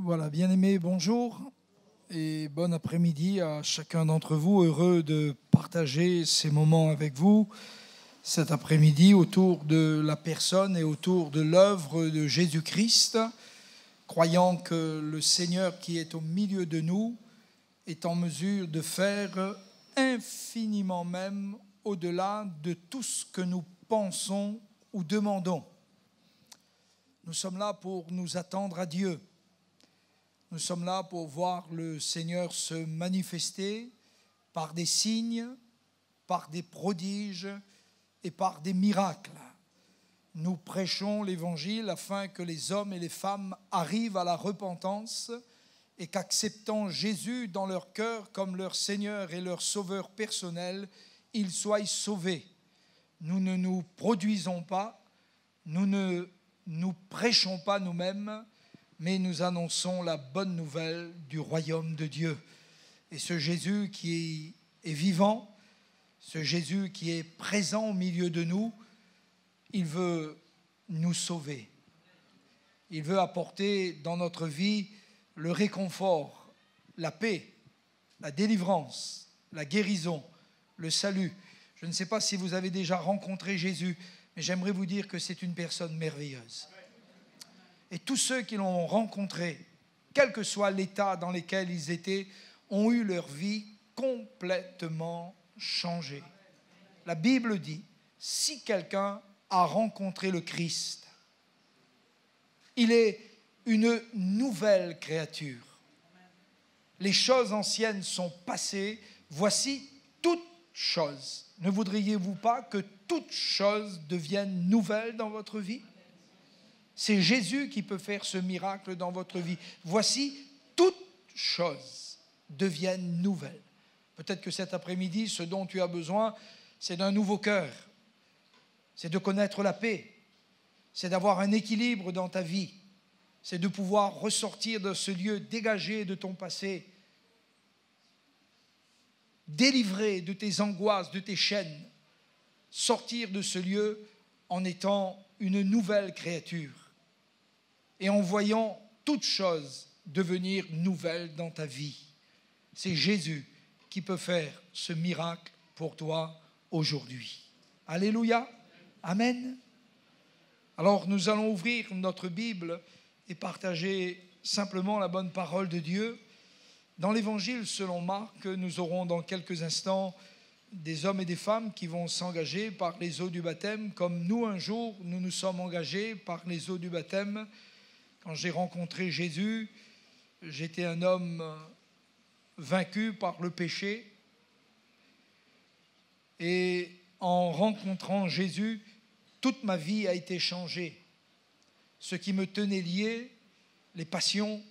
Voilà, bien-aimés, bonjour et bon après-midi à chacun d'entre vous. Heureux de partager ces moments avec vous cet après-midi autour de la personne et autour de l'œuvre de Jésus-Christ, croyant que le Seigneur qui est au milieu de nous est en mesure de faire infiniment même au-delà de tout ce que nous pensons ou demandons. Nous sommes là pour nous attendre à Dieu. Nous sommes là pour voir le Seigneur se manifester par des signes, par des prodiges et par des miracles. Nous prêchons l'Évangile afin que les hommes et les femmes arrivent à la repentance et qu'acceptant Jésus dans leur cœur comme leur Seigneur et leur Sauveur personnel, ils soient sauvés. Nous ne nous produisons pas, nous ne nous prêchons pas nous-mêmes, mais nous annonçons la bonne nouvelle du royaume de Dieu. Et ce Jésus qui est vivant, ce Jésus qui est présent au milieu de nous, il veut nous sauver. Il veut apporter dans notre vie le réconfort, la paix, la délivrance, la guérison, le salut. Je ne sais pas si vous avez déjà rencontré Jésus, mais j'aimerais vous dire que c'est une personne merveilleuse. Et tous ceux qui l'ont rencontré, quel que soit l'état dans lequel ils étaient, ont eu leur vie complètement changée. La Bible dit, si quelqu'un a rencontré le Christ, il est une nouvelle créature. Les choses anciennes sont passées, voici toutes choses. Ne voudriez-vous pas que toutes choses deviennent nouvelles dans votre vie ? C'est Jésus qui peut faire ce miracle dans votre vie. Voici, toutes choses deviennent nouvelles. Peut-être que cet après-midi, ce dont tu as besoin, c'est d'un nouveau cœur. C'est de connaître la paix. C'est d'avoir un équilibre dans ta vie. C'est de pouvoir ressortir de ce lieu dégagé de ton passé, délivré de tes angoisses, de tes chaînes, sortir de ce lieu en étant une nouvelle créature. Et en voyant toutes choses devenir nouvelles dans ta vie. C'est Jésus qui peut faire ce miracle pour toi aujourd'hui. Alléluia. Amen. Alors nous allons ouvrir notre Bible et partager simplement la bonne parole de Dieu. Dans l'Évangile selon Marc, nous aurons dans quelques instants des hommes et des femmes qui vont s'engager par les eaux du baptême, comme nous un jour nous nous sommes engagés par les eaux du baptême. Quand j'ai rencontré Jésus, j'étais un homme vaincu par le péché. Et en rencontrant Jésus, toute ma vie a été changée. Ce qui me tenait lié, les passions,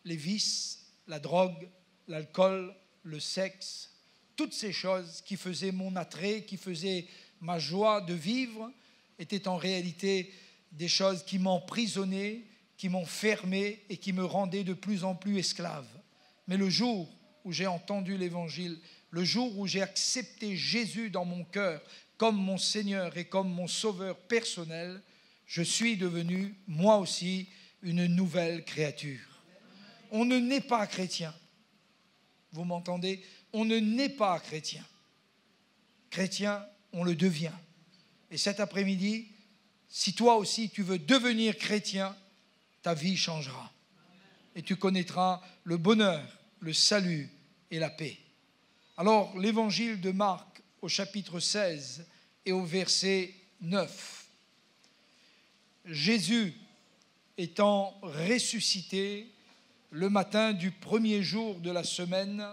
les vices, la drogue, l'alcool, le sexe, toutes ces choses qui faisaient mon attrait, qui faisaient ma joie de vivre, étaient en réalité des choses qui m'emprisonnaient, qui m'ont fermé et qui me rendaient de plus en plus esclave. Mais le jour où j'ai entendu l'Évangile, le jour où j'ai accepté Jésus dans mon cœur comme mon Seigneur et comme mon Sauveur personnel, je suis devenu, moi aussi, une nouvelle créature. On ne naît pas chrétien. Vous m'entendez ? On ne naît pas chrétien. Chrétien, on le devient. Et cet après-midi, si toi aussi tu veux devenir chrétien, ta vie changera. Et tu connaîtras le bonheur, le salut et la paix. Alors, l'évangile de Marc au chapitre 16 et au verset 9. Jésus étant ressuscité le matin du premier jour de la semaine,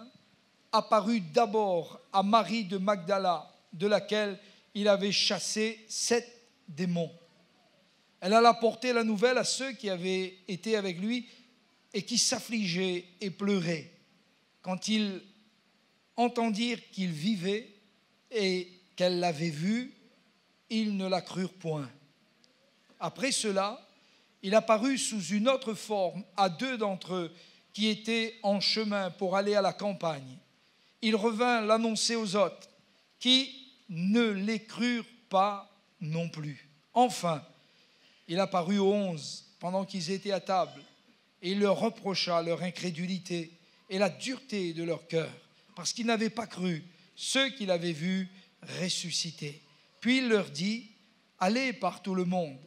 apparut d'abord à Marie de Magdala, de laquelle il avait chassé 7 démons. Elle alla porter la nouvelle à ceux qui avaient été avec lui et qui s'affligeaient et pleuraient. Quand ils entendirent qu'il vivait et qu'elle l'avait vu, ils ne la crurent point. Après cela, il apparut sous une autre forme à 2 d'entre eux qui étaient en chemin pour aller à la campagne. Il revint l'annoncer aux autres, qui ne les crurent pas non plus. Enfin, il apparut aux 11 pendant qu'ils étaient à table Et il leur reprocha leur incrédulité et la dureté de leur cœur, parce qu'ils n'avaient pas cru ceux qu'il avait vus ressusciter. Puis il leur dit, allez par tout le monde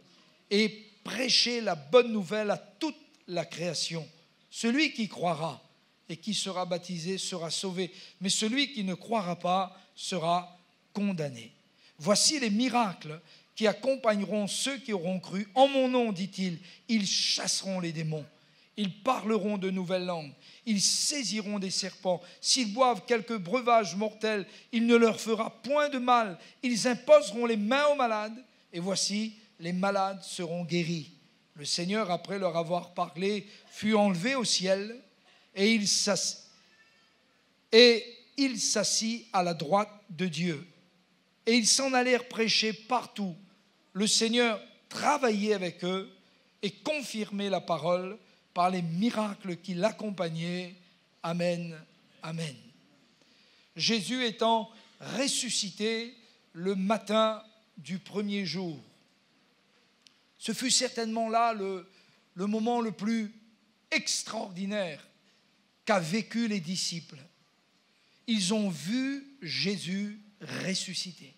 et prêchez la bonne nouvelle à toute la création. Celui qui croira et qui sera baptisé sera sauvé, mais celui qui ne croira pas sera condamné. Voici les miracles qui accompagneront ceux qui auront cru. En mon nom, dit-il, ils chasseront les démons, ils parleront de nouvelles langues, ils saisiront des serpents. S'ils boivent quelque breuvage mortel, il ne leur fera point de mal. Ils imposeront les mains aux malades, et voici, les malades seront guéris. Le Seigneur, après leur avoir parlé, fut enlevé au ciel, et il s'assit à la droite de Dieu. Et ils s'en allèrent prêcher partout. Le Seigneur travaillait avec eux et confirmait la parole par les miracles qui l'accompagnaient. Amen, amen. Jésus étant ressuscité le matin du premier jour. Ce fut certainement là le moment le plus extraordinaire qu'a vécu les disciples. Ils ont vu Jésus ressuscité.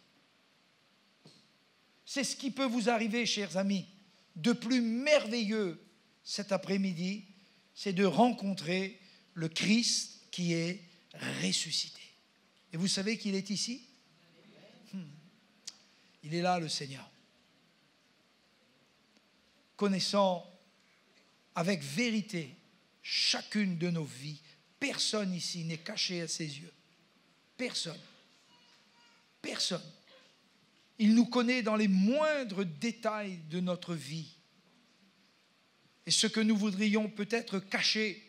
C'est ce qui peut vous arriver, chers amis, de plus merveilleux cet après-midi, c'est de rencontrer le Christ qui est ressuscité. Et vous savez qu'il est ici? Il est là, le Seigneur. Connaissant avec vérité chacune de nos vies, personne ici n'est caché à ses yeux. Personne. Personne. Il nous connaît dans les moindres détails de notre vie. Et ce que nous voudrions peut-être cacher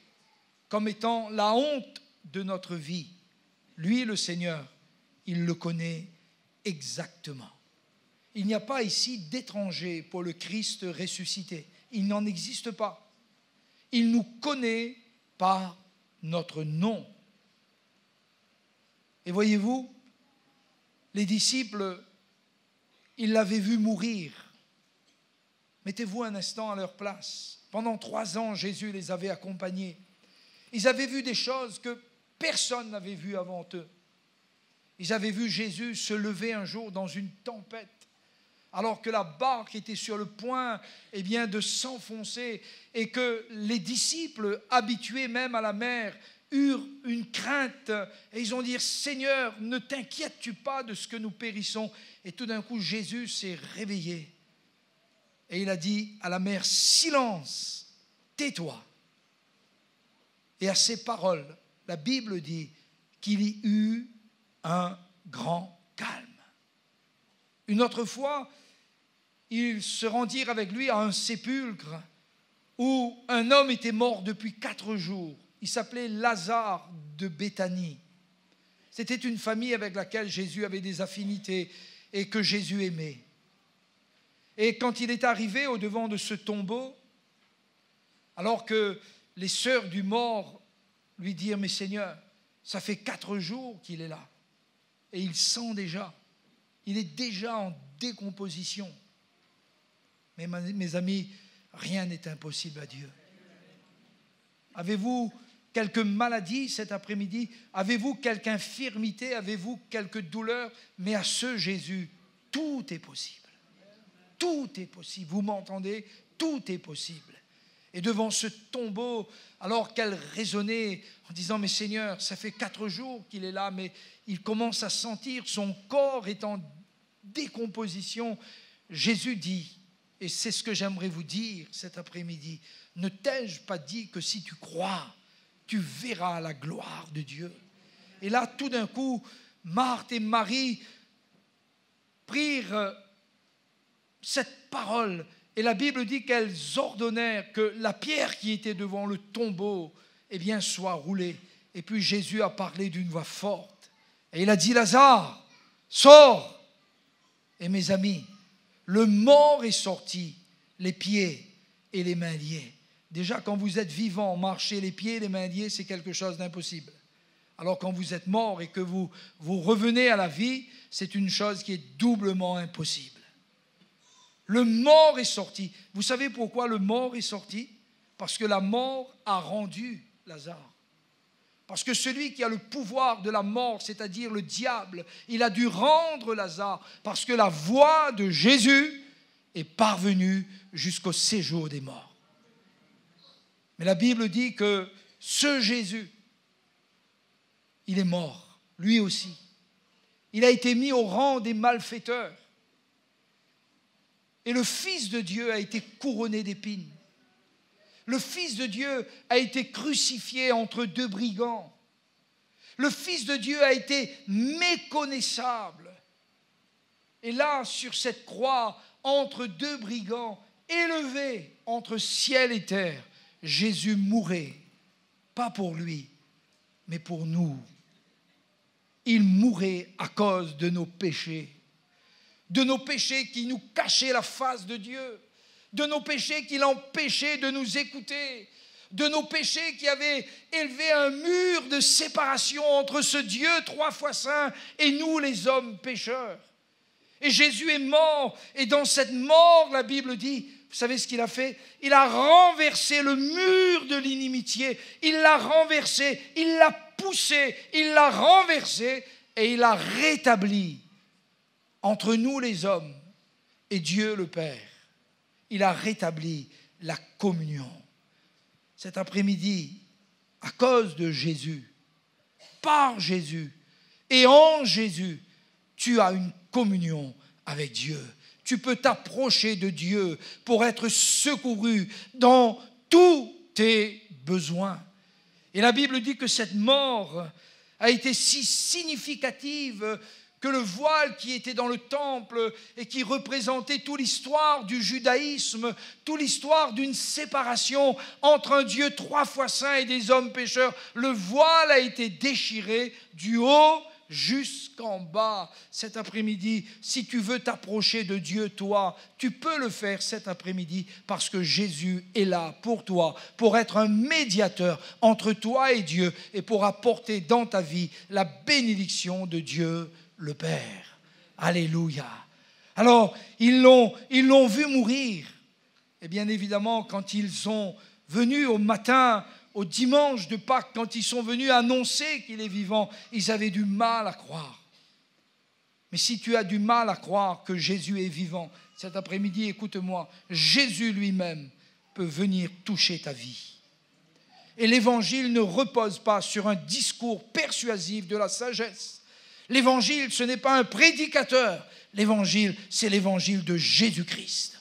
comme étant la honte de notre vie, lui, le Seigneur, il le connaît exactement. Il n'y a pas ici d'étranger pour le Christ ressuscité. Il n'en existe pas. Il nous connaît par notre nom. Et voyez-vous, les disciples, ils l'avaient vu mourir. Mettez-vous un instant à leur place. Pendant 3 ans, Jésus les avait accompagnés. Ils avaient vu des choses que personne n'avait vues avant eux. Ils avaient vu Jésus se lever un jour dans une tempête, alors que la barque était sur le point de s'enfoncer et que les disciples, habitués même à la mer, eurent une crainte et ils ont dit « Seigneur, ne t'inquiètes-tu pas de ce que nous périssons ?» Et tout d'un coup, Jésus s'est réveillé et il a dit à la mer « Silence, tais-toi !» Et à ces paroles, la Bible dit qu'il y eut un grand calme. Une autre fois, ils se rendirent avec lui à un sépulcre où un homme était mort depuis 4 jours. Il s'appelait Lazare de Béthanie. C'était une famille avec laquelle Jésus avait des affinités et que Jésus aimait. Et quand il est arrivé au-devant de ce tombeau, alors que les sœurs du mort lui dirent « Mais Seigneur, ça fait 4 jours qu'il est là. Et il sent déjà. Il est déjà en décomposition. » Mais mes amis, rien n'est impossible à Dieu. Avez-vous quelques maladies cet après-midi? Avez-vous quelque infirmité? Avez-vous quelque douleur? Mais à ce Jésus, tout est possible. Tout est possible. Vous m'entendez? Tout est possible. Et devant ce tombeau, alors qu'elle raisonnait en disant « Mais Seigneur, ça fait 4 jours qu'il est là, mais il commence à sentir, son corps est en décomposition. » Jésus dit, et c'est ce que j'aimerais vous dire cet après-midi, « Ne t'ai-je pas dit que si tu crois, tu verras la gloire de Dieu ?» Et là, tout d'un coup, Marthe et Marie prirent cette parole. Et la Bible dit qu'elles ordonnèrent que la pierre qui était devant le tombeau soit roulée. Et puis Jésus a parlé d'une voix forte. Et il a dit « Lazare, sors !» Et mes amis, le mort est sorti, les pieds et les mains liés. Déjà, quand vous êtes vivant, marcher les pieds et les mains liés, c'est quelque chose d'impossible. Alors quand vous êtes mort et que vous revenez à la vie, c'est une chose qui est doublement impossible. Le mort est sorti. Vous savez pourquoi le mort est sorti? Parce que la mort a rendu Lazare. Parce que celui qui a le pouvoir de la mort, c'est-à-dire le diable, il a dû rendre Lazare parce que la voix de Jésus est parvenue jusqu'au séjour des morts. Mais la Bible dit que ce Jésus, il est mort, lui aussi. Il a été mis au rang des malfaiteurs. Et le Fils de Dieu a été couronné d'épines. Le Fils de Dieu a été crucifié entre deux brigands. Le Fils de Dieu a été méconnaissable. Et là, sur cette croix, entre deux brigands, élevé entre ciel et terre, Jésus mourait, pas pour lui, mais pour nous. Il mourait à cause de nos péchés qui nous cachaient la face de Dieu, de nos péchés qui l'empêchaient de nous écouter, de nos péchés qui avaient élevé un mur de séparation entre ce Dieu 3 fois saint et nous les hommes pécheurs. Et Jésus est mort, et dans cette mort, la Bible dit, vous savez ce qu'il a fait? Il a renversé le mur de l'inimitié, il l'a renversé, il l'a poussé, il l'a renversé, et il a rétabli entre nous les hommes et Dieu le Père. Il a rétabli la communion. Cet après-midi, à cause de Jésus, par Jésus et en Jésus, tu as une communion avec Dieu. Tu peux t'approcher de Dieu pour être secouru dans tous tes besoins. Et la Bible dit que cette mort a été si significative que le voile qui était dans le temple et qui représentait toute l'histoire du judaïsme, toute l'histoire d'une séparation entre un Dieu 3 fois saint et des hommes pécheurs, le voile a été déchiré du haut jusqu'en bas. Cet après-midi, si tu veux t'approcher de Dieu, toi, tu peux le faire cet après-midi parce que Jésus est là pour toi, pour être un médiateur entre toi et Dieu et pour apporter dans ta vie la bénédiction de Dieu le Père. Alléluia. Alors, ils l'ont vu mourir. Et bien évidemment, quand ils sont venus au matin, au dimanche de Pâques, quand ils sont venus annoncer qu'il est vivant, ils avaient du mal à croire. Mais si tu as du mal à croire que Jésus est vivant, cet après-midi, écoute-moi, Jésus lui-même peut venir toucher ta vie. Et l'évangile ne repose pas sur un discours persuasif de la sagesse. L'évangile, ce n'est pas un prédicateur. L'évangile, c'est l'évangile de Jésus-Christ.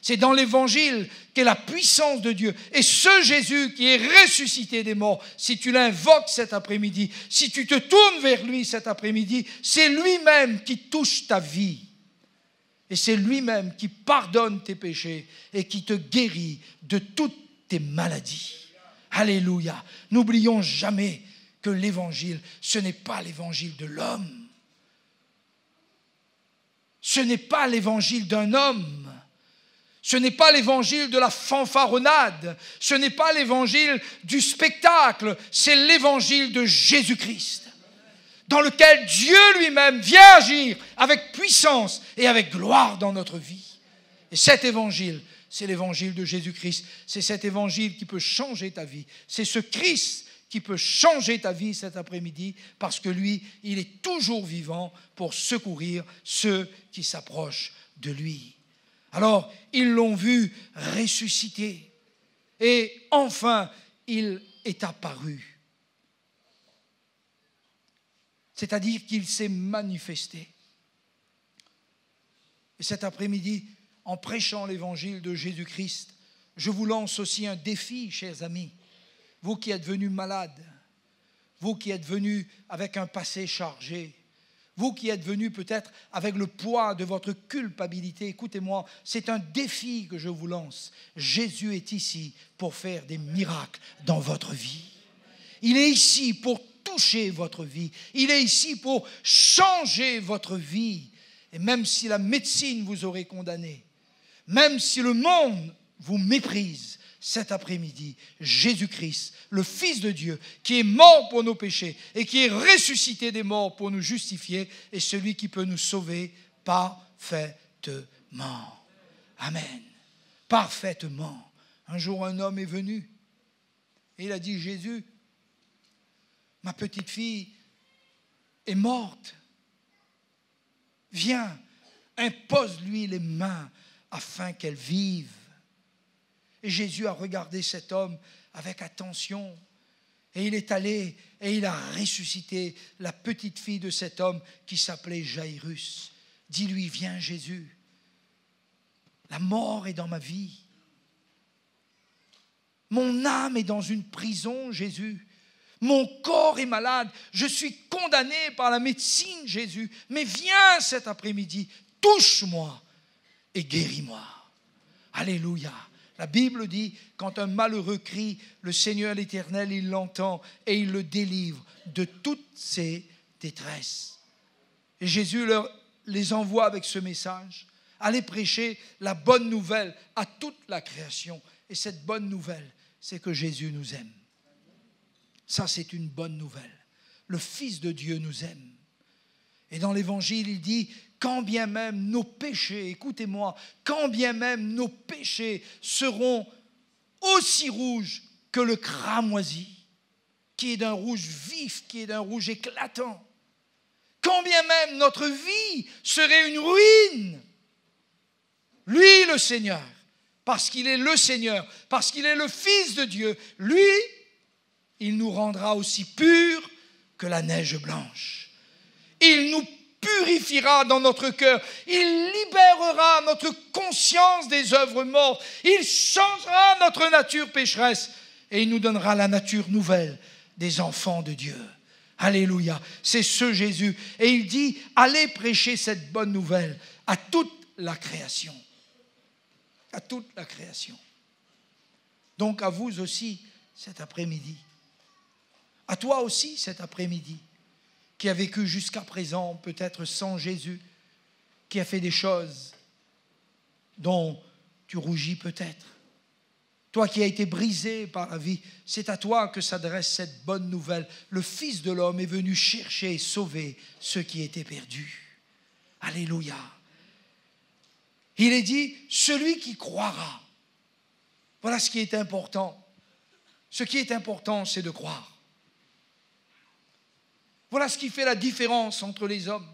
C'est dans l'évangile qu'est la puissance de Dieu. Et ce Jésus qui est ressuscité des morts, si tu l'invoques cet après-midi, si tu te tournes vers lui cet après-midi, c'est lui-même qui touche ta vie. Et c'est lui-même qui pardonne tes péchés et qui te guérit de toutes tes maladies. Alléluia. N'oublions jamais que l'évangile, ce n'est pas l'évangile de l'homme. Ce n'est pas l'évangile d'un homme. Ce n'est pas l'évangile de la fanfaronnade. Ce n'est pas l'évangile du spectacle. C'est l'évangile de Jésus-Christ, dans lequel Dieu lui-même vient agir avec puissance et avec gloire dans notre vie. Et cet évangile, c'est l'évangile de Jésus-Christ. C'est cet évangile qui peut changer ta vie. C'est ce Christ qui peut changer ta vie cet après-midi parce que lui, il est toujours vivant pour secourir ceux qui s'approchent de lui. Alors, ils l'ont vu ressusciter et enfin, il est apparu. C'est-à-dire qu'il s'est manifesté. Et cet après-midi, en prêchant l'évangile de Jésus-Christ, je vous lance aussi un défi, chers amis. Vous qui êtes venus malades, vous qui êtes venus avec un passé chargé, vous qui êtes venus peut-être avec le poids de votre culpabilité, écoutez-moi, c'est un défi que je vous lance. Jésus est ici pour faire des miracles dans votre vie. Il est ici pour toucher votre vie. Il est ici pour changer votre vie. Et même si la médecine vous aurait condamné, même si le monde vous méprise, cet après-midi, Jésus-Christ, le Fils de Dieu, qui est mort pour nos péchés et qui est ressuscité des morts pour nous justifier, est celui qui peut nous sauver parfaitement. Amen. Parfaitement. Un jour, un homme est venu et il a dit, Jésus, ma petite fille est morte. Viens, impose-lui les mains afin qu'elle vive. Et Jésus a regardé cet homme avec attention. Et il est allé et il a ressuscité la petite fille de cet homme qui s'appelait Jairus. Dis-lui, viens Jésus. La mort est dans ma vie. Mon âme est dans une prison, Jésus. Mon corps est malade. Je suis condamné par la médecine, Jésus. Mais viens cet après-midi, touche-moi et guéris-moi. Alléluia. La Bible dit, quand un malheureux crie, le Seigneur l'Éternel, il l'entend et il le délivre de toutes ses détresses. Et Jésus les envoie avec ce message. Allez prêcher la bonne nouvelle à toute la création. Et cette bonne nouvelle, c'est que Jésus nous aime. Ça, c'est une bonne nouvelle. Le Fils de Dieu nous aime. Et dans l'Évangile, il dit, quand bien même nos péchés, écoutez-moi, quand bien même nos péchés seront aussi rouges que le cramoisi, qui est d'un rouge vif, qui est d'un rouge éclatant, quand bien même notre vie serait une ruine, lui, le Seigneur, parce qu'il est le Seigneur, parce qu'il est le Fils de Dieu, lui, il nous rendra aussi purs que la neige blanche. Il nous purifiera dans notre cœur. Il libérera notre conscience des œuvres mortes. Il changera notre nature pécheresse et il nous donnera la nature nouvelle des enfants de Dieu. Alléluia. C'est ce Jésus. Et il dit, allez prêcher cette bonne nouvelle à toute la création. À toute la création. Donc à vous aussi cet après-midi. À toi aussi cet après-midi, qui a vécu jusqu'à présent, peut-être sans Jésus, qui a fait des choses dont tu rougis peut-être. Toi qui as été brisé par la vie, c'est à toi que s'adresse cette bonne nouvelle. Le Fils de l'homme est venu chercher et sauver ceux qui étaient perdus. Alléluia. Il est dit, celui qui croira. Voilà ce qui est important. Ce qui est important, c'est de croire. Voilà ce qui fait la différence entre les hommes.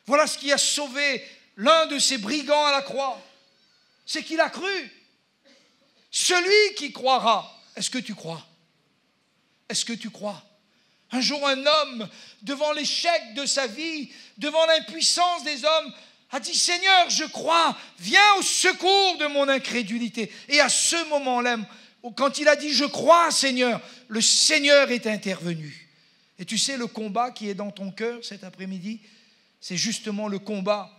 Voilà ce qui a sauvé l'un de ces brigands à la croix. C'est qu'il a cru. Celui qui croira. Est-ce que tu crois? Est-ce que tu crois? Un jour, un homme, devant l'échec de sa vie, devant l'impuissance des hommes, a dit, Seigneur, je crois, viens au secours de mon incrédulité. Et à ce moment-là, quand il a dit, je crois, Seigneur, le Seigneur est intervenu. Et tu sais, le combat qui est dans ton cœur cet après-midi, c'est justement le combat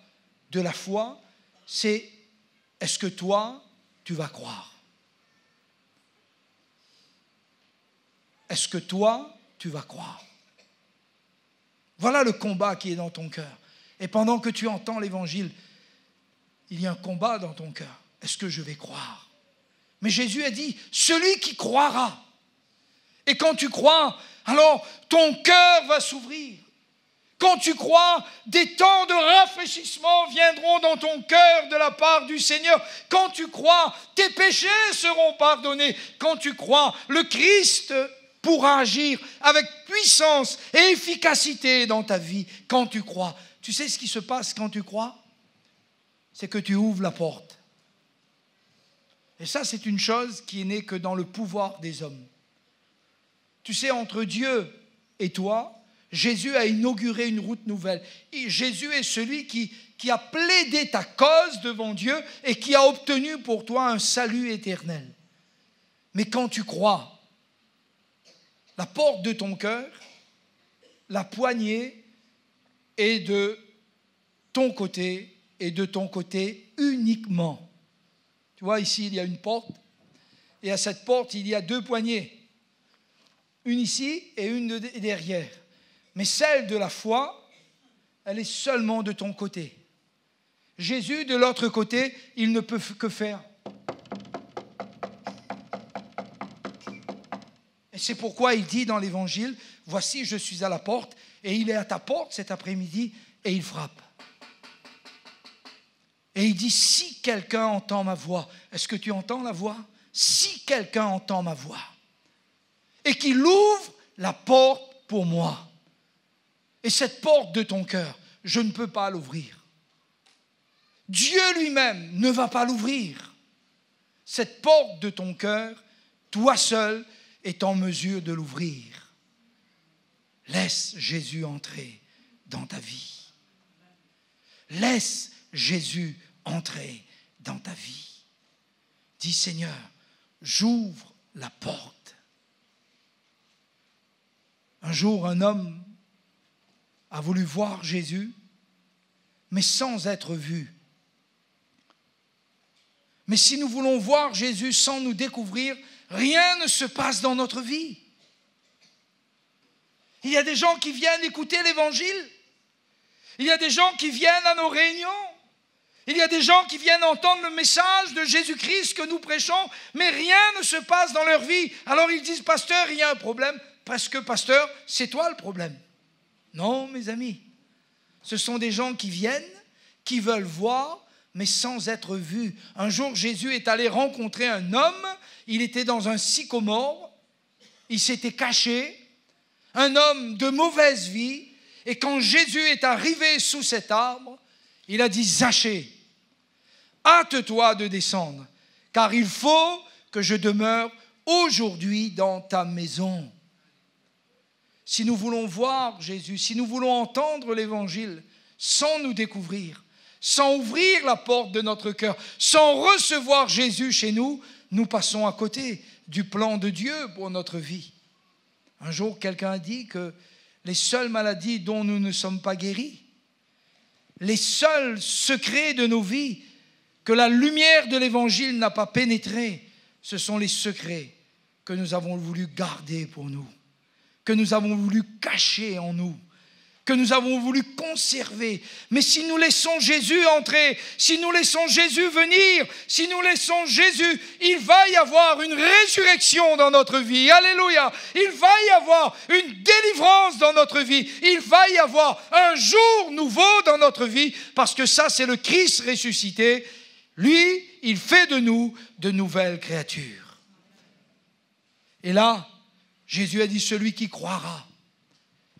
de la foi. C'est, est-ce que toi, tu vas croire? Est-ce que toi, tu vas croire? Voilà le combat qui est dans ton cœur. Et pendant que tu entends l'évangile, il y a un combat dans ton cœur. Est-ce que je vais croire? Mais Jésus a dit, celui qui croira. Et quand tu crois, alors ton cœur va s'ouvrir. Quand tu crois, des temps de rafraîchissement viendront dans ton cœur de la part du Seigneur. Quand tu crois, tes péchés seront pardonnés. Quand tu crois, le Christ pourra agir avec puissance et efficacité dans ta vie. Quand tu crois, tu sais ce qui se passe quand tu crois? C'est que tu ouvres la porte. Et ça, c'est une chose qui n'est que dans le pouvoir des hommes. Tu sais, entre Dieu et toi, Jésus a inauguré une route nouvelle. Et Jésus est celui qui a plaidé ta cause devant Dieu et qui a obtenu pour toi un salut éternel. Mais quand tu crois, la porte de ton cœur, la poignée est de ton côté et de ton côté uniquement. Tu vois, ici, il y a une porte et à cette porte, il y a deux poignées. Une ici et une derrière. Mais celle de la foi, elle est seulement de ton côté. Jésus, de l'autre côté, il ne peut que faire. Et c'est pourquoi il dit dans l'Évangile, voici, je suis à la porte, et il est à ta porte cet après-midi, et il frappe. Et il dit, si quelqu'un entend ma voix, est-ce que tu entends la voix? Si quelqu'un entend ma voix et qu'il ouvre la porte pour moi, et cette porte de ton cœur, je ne peux pas l'ouvrir. Dieu lui-même ne va pas l'ouvrir. Cette porte de ton cœur, toi seul es en mesure de l'ouvrir. Laisse Jésus entrer dans ta vie. Laisse Jésus entrer dans ta vie. Dis, Seigneur, j'ouvre la porte. Un jour, un homme a voulu voir Jésus, mais sans être vu. Mais si nous voulons voir Jésus sans nous découvrir, rien ne se passe dans notre vie. Il y a des gens qui viennent écouter l'Évangile. Il y a des gens qui viennent à nos réunions. Il y a des gens qui viennent entendre le message de Jésus-Christ que nous prêchons, mais rien ne se passe dans leur vie. Alors ils disent, pasteur, il y a un problème. Parce que, pasteur, c'est toi le problème. Non, mes amis. Ce sont des gens qui viennent, qui veulent voir, mais sans être vus. Un jour, Jésus est allé rencontrer un homme. Il était dans un sycomore. Il s'était caché. Un homme de mauvaise vie. Et quand Jésus est arrivé sous cet arbre, il a dit, Zachée, hâte-toi de descendre, car il faut que je demeure aujourd'hui dans ta maison. Si nous voulons voir Jésus, si nous voulons entendre l'Évangile sans nous découvrir, sans ouvrir la porte de notre cœur, sans recevoir Jésus chez nous, nous passons à côté du plan de Dieu pour notre vie. Un jour, quelqu'un a dit que les seules maladies dont nous ne sommes pas guéris, les seuls secrets de nos vies que la lumière de l'Évangile n'a pas pénétrés, ce sont les secrets que nous avons voulu garder pour nous, que nous avons voulu cacher en nous, que nous avons voulu conserver. Mais si nous laissons Jésus entrer, si nous laissons Jésus venir, si nous laissons Jésus, il va y avoir une résurrection dans notre vie. Alléluia. Il va y avoir une délivrance dans notre vie. Il va y avoir un jour nouveau dans notre vie, parce que ça, c'est le Christ ressuscité. Lui, il fait de nous de nouvelles créatures. Et là, Jésus a dit, celui qui croira.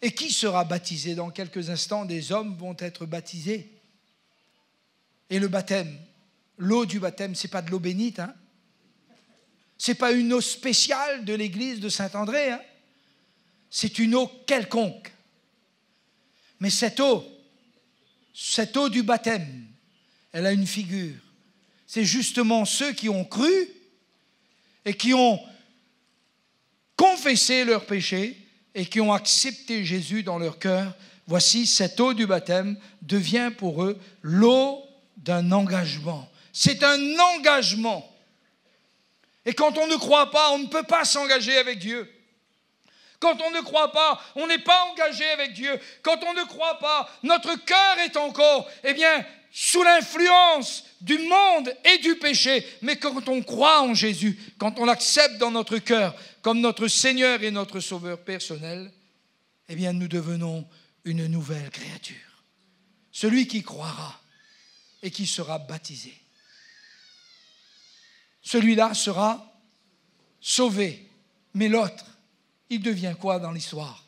Et qui sera baptisé? Dans quelques instants, des hommes vont être baptisés. Et le baptême, l'eau du baptême, ce n'est pas de l'eau bénite. Hein? Ce n'est pas une eau spéciale de l'église de Saint-André. Hein? C'est une eau quelconque. Mais cette eau du baptême, elle a une figure. C'est justement ceux qui ont cru et qui ont confessé leurs péchés et qui ont accepté Jésus dans leur cœur. Voici, cette eau du baptême devient pour eux l'eau d'un engagement. C'est un engagement. Et quand on ne croit pas, on ne peut pas s'engager avec Dieu. Quand on ne croit pas, on n'est pas engagé avec Dieu. Quand on ne croit pas, notre cœur est encore, sous l'influence du monde et du péché. Mais quand on croit en Jésus, quand on l'accepte dans notre cœur comme notre Seigneur et notre Sauveur personnel, nous devenons une nouvelle créature. Celui qui croira et qui sera baptisé, celui-là sera sauvé. Mais l'autre, il devient quoi dans l'histoire?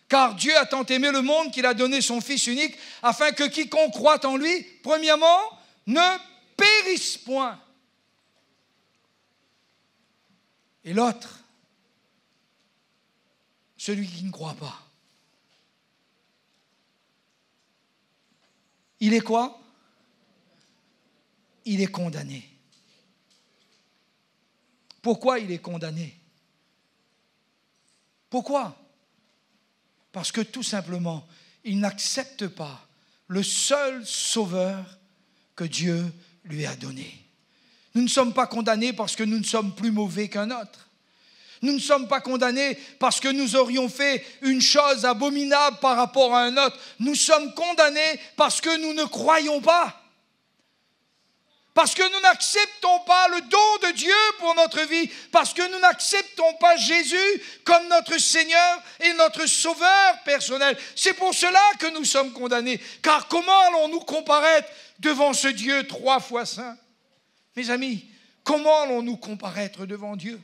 Car Dieu a tant aimé le monde qu'il a donné son Fils unique, afin que quiconque croit en lui, premièrement, ne périsse point. Et l'autre, celui qui ne croit pas, il est quoi? Il est condamné. Pourquoi il est condamné? Pourquoi? Parce que tout simplement, il n'accepte pas le seul sauveur que Dieu lui a donné. Nous ne sommes pas condamnés parce que nous ne sommes plus mauvais qu'un autre. Nous ne sommes pas condamnés parce que nous aurions fait une chose abominable par rapport à un autre. Nous sommes condamnés parce que nous ne croyons pas. parce que nous n'acceptons pas le don de Dieu pour notre vie, parce que nous n'acceptons pas Jésus comme notre Seigneur et notre Sauveur personnel. C'est pour cela que nous sommes condamnés. Car comment allons-nous comparaître devant ce Dieu 3 fois saint? Mes amis, comment allons-nous comparaître devant Dieu?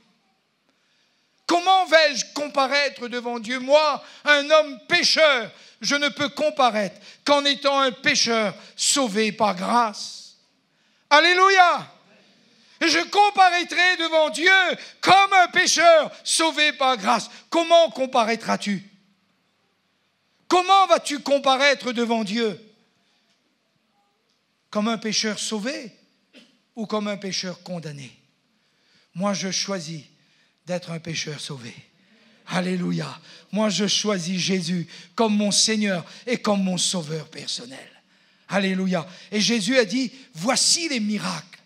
Comment vais-je comparaître devant Dieu? Moi, un homme pécheur, je ne peux comparaître qu'en étant un pécheur sauvé par grâce. Alléluia! Et je comparaîtrai devant Dieu comme un pécheur sauvé par grâce. Comment comparaîtras-tu? Comment vas-tu comparaître devant Dieu? Comme un pécheur sauvé ou comme un pécheur condamné? Moi, je choisis d'être un pécheur sauvé. Alléluia. Moi, je choisis Jésus comme mon Seigneur et comme mon Sauveur personnel. Alléluia. Et Jésus a dit, voici les miracles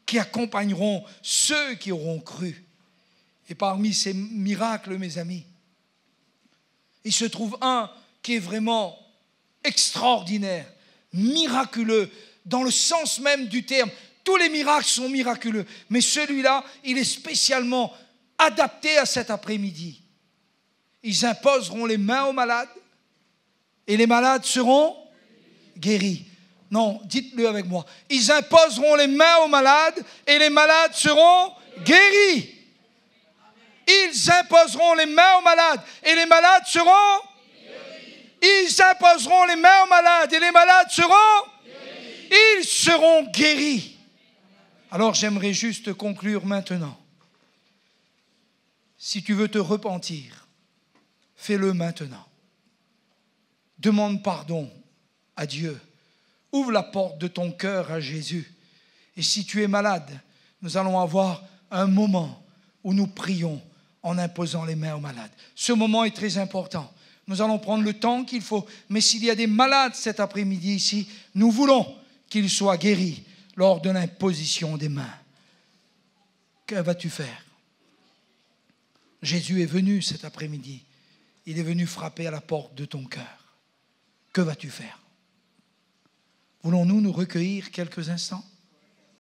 qui accompagneront ceux qui auront cru. Et parmi ces miracles, mes amis, il se trouve un qui est vraiment extraordinaire, miraculeux, dans le sens même du terme. Tous les miracles sont miraculeux, mais celui-là, il est spécialement adapté à cet après-midi. Ils imposeront les mains aux malades et les malades seront guéris. Non, dites-le avec moi. Ils imposeront les mains aux malades et les malades seront guéris. Ils imposeront les mains aux malades et les malades seront guéris. Ils imposeront les mains aux malades et les malades seront guéris. Ils seront guéris. Alors j'aimerais juste conclure maintenant. Si tu veux te repentir, fais-le maintenant. Demande pardon à Dieu. Ouvre la porte de ton cœur à Jésus. Et si tu es malade, nous allons avoir un moment où nous prions en imposant les mains aux malades. Ce moment est très important. Nous allons prendre le temps qu'il faut. Mais s'il y a des malades cet après-midi ici, nous voulons qu'ils soient guéris lors de l'imposition des mains. Que vas-tu faire? Jésus est venu cet après-midi. Il est venu frapper à la porte de ton cœur. Que vas-tu faire? Voulons-nous nous recueillir quelques instants?